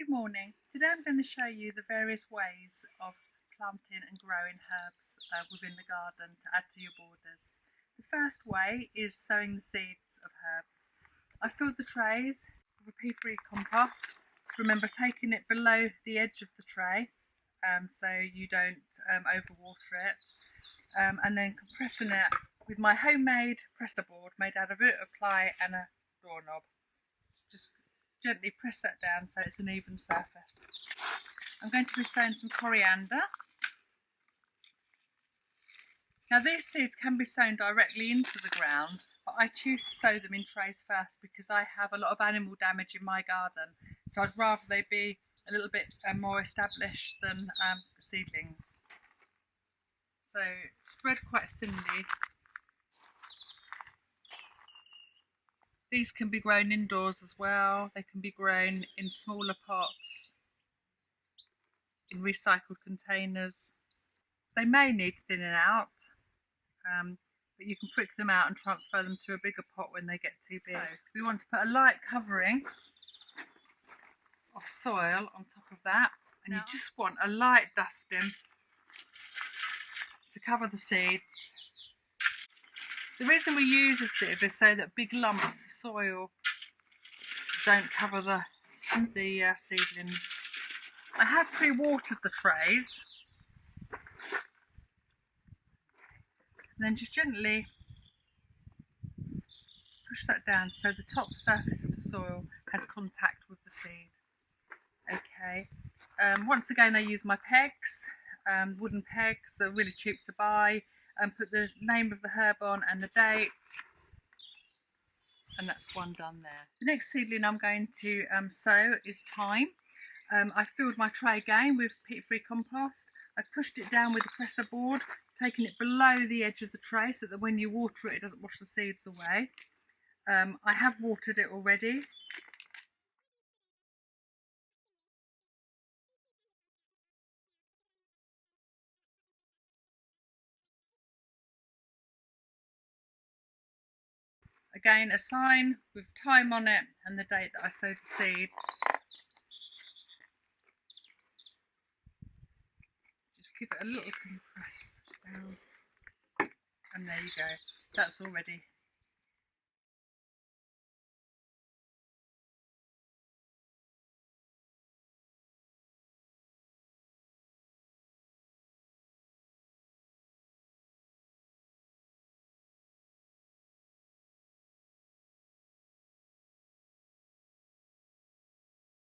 Good morning. Today I'm going to show you the various ways of planting and growing herbs within the garden to add to your borders. The first way is sowing the seeds of herbs. I filled the trays with a pea-free compost. Remember taking it below the edge of the tray so you don't overwater it, and then compressing it with my homemade presser board made out of a bit of ply and a doorknob. Just gently press that down so it's an even surface. I'm going to be sowing some coriander. Now these seeds can be sown directly into the ground, but I choose to sow them in trays first because I have a lot of animal damage in my garden, so I'd rather they be a little bit more established than seedlings. So spread quite thinly. These can be grown indoors as well. They can be grown in smaller pots, in recycled containers. They may need thinning out, but you can prick them out and transfer them to a bigger pot when they get too big. So we want to put a light covering of soil on top of that, and you just want a light dusting to cover the seeds. The reason we use a sieve is so that big lumps of soil don't cover the seedlings. I have pre-watered the trays, and then just gently push that down so the top surface of the soil has contact with the seed. Okay. Once again, I use my pegs, wooden pegs. They're really cheap to buy. Put the name of the herb on and the date, and that's one done there. The next seedling I'm going to sow is thyme. I filled my tray again with peat-free compost. I pushed it down with the presser board, taking it below the edge of the tray so that when you water it, it doesn't wash the seeds away. I have watered it already. Again, a sign with time on it and the date that I sowed the seeds. Just give it a little compress down, and there you go. That's already